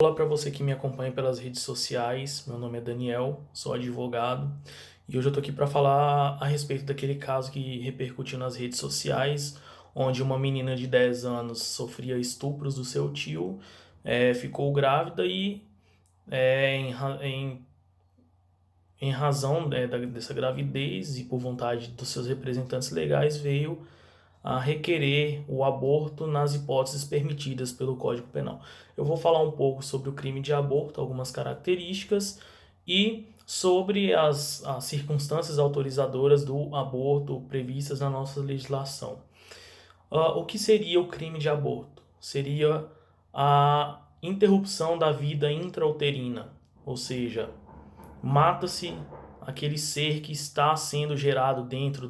Olá para você que me acompanha pelas redes sociais. Meu nome é Daniel, sou advogado e hoje eu tô aqui para falar a respeito daquele caso que repercutiu nas redes sociais, onde uma menina de 10 anos sofria estupros do seu tio, ficou grávida e é, em, ra- em, em razão dessa gravidez e por vontade dos seus representantes legais veio a requerer o aborto nas hipóteses permitidas pelo Código Penal. Eu vou falar um pouco sobre o crime de aborto, algumas características e sobre as circunstâncias autorizadoras do aborto previstas na nossa legislação. O que seria o crime de aborto? Seria a interrupção da vida intrauterina, ou seja, mata-se aquele ser que está sendo gerado dentro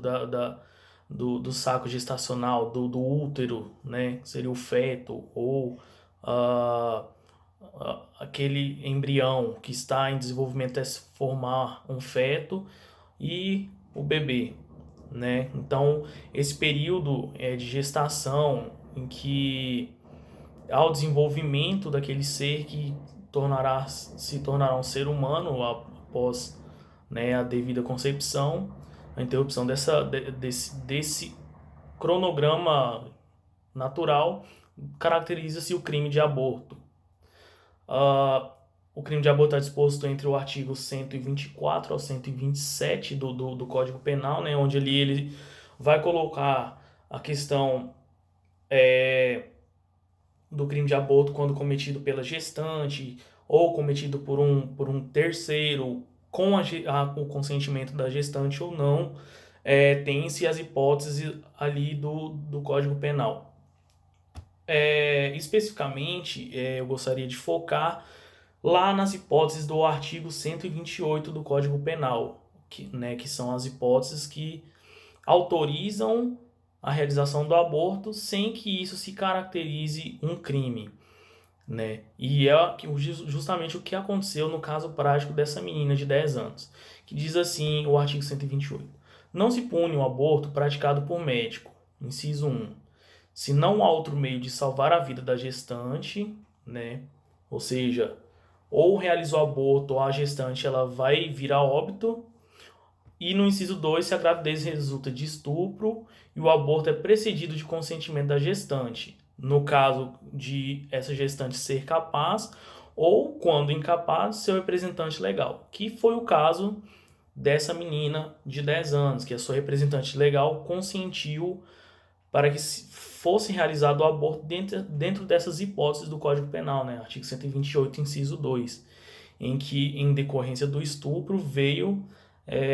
do saco gestacional, do útero, né? Seria o feto, ou ah, aquele embrião que está em desenvolvimento até se formar um feto e o bebê, né? Então, esse período de gestação em que há o desenvolvimento daquele ser que se tornará um ser humano após, né, a devida concepção, a interrupção desse cronograma natural, caracteriza-se o crime de aborto. Uh, o crime de aborto está disposto entre o artigo 124 ao 127 do Código Penal, né, onde ele vai colocar a questão do crime de aborto quando cometido pela gestante ou cometido por um terceiro com o consentimento da gestante ou não, tem-se as hipóteses ali do Código Penal. Especificamente, eu gostaria de focar lá nas hipóteses do artigo 128 do Código Penal, que são as hipóteses que autorizam a realização do aborto sem que isso se caracterize um crime, né? E justamente o que aconteceu no caso prático dessa menina de 10 anos, que diz assim o artigo 128. Não se pune o aborto praticado por médico, inciso 1, se não há outro meio de salvar a vida da gestante, né? Ou seja, ou realizou aborto ou a gestante ela vai vir a óbito, e no inciso 2, se a gravidez resulta de estupro e o aborto é precedido de consentimento da gestante, no caso de essa gestante ser capaz ou, quando incapaz, seu representante legal, que foi o caso dessa menina de 10 anos, que a sua representante legal consentiu para que fosse realizado o aborto dentro dessas hipóteses do Código Penal, né? Artigo 128, inciso 2, em que, em decorrência do estupro, veio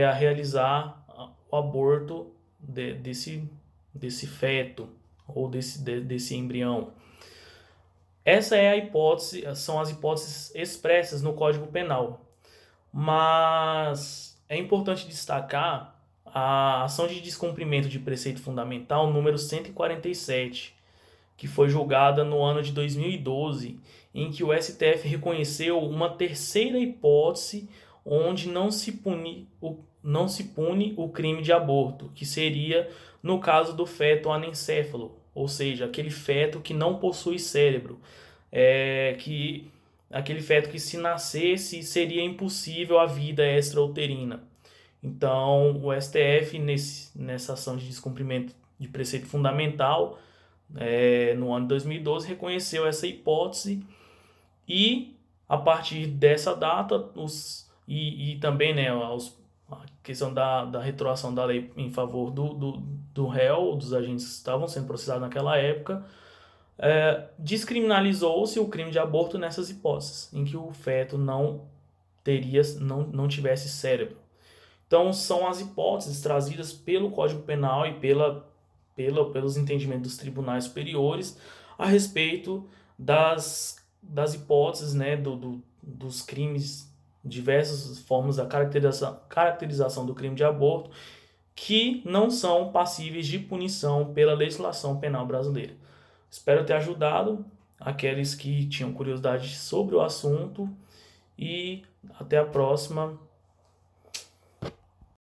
a realizar o aborto desse feto ou desse embrião. Essa é a hipótese, são as hipóteses expressas no Código Penal. Mas é importante destacar a ação de descumprimento de preceito fundamental número 147, que foi julgada no ano de 2012, em que o STF reconheceu uma terceira hipótese onde não se pune o crime de aborto, que seria no caso do feto anencéfalo, ou seja, aquele feto que não possui cérebro, que aquele feto que, se nascesse, seria impossível a vida extrauterina. Então, o STF, nessa ação de descumprimento de preceito fundamental, no ano de 2012, reconheceu essa hipótese e, a partir dessa data, e também, né, a questão da retroação da lei em favor do réu, dos agentes que estavam sendo processados naquela época, descriminalizou-se o crime de aborto nessas hipóteses, em que o feto não tivesse cérebro. Então, são as hipóteses trazidas pelo Código Penal e pelos entendimentos dos tribunais superiores a respeito das hipóteses, né, dos crimes, diversas formas da caracterização do crime de aborto, que não são passíveis de punição pela legislação penal brasileira. Espero ter ajudado aqueles que tinham curiosidade sobre o assunto e até a próxima.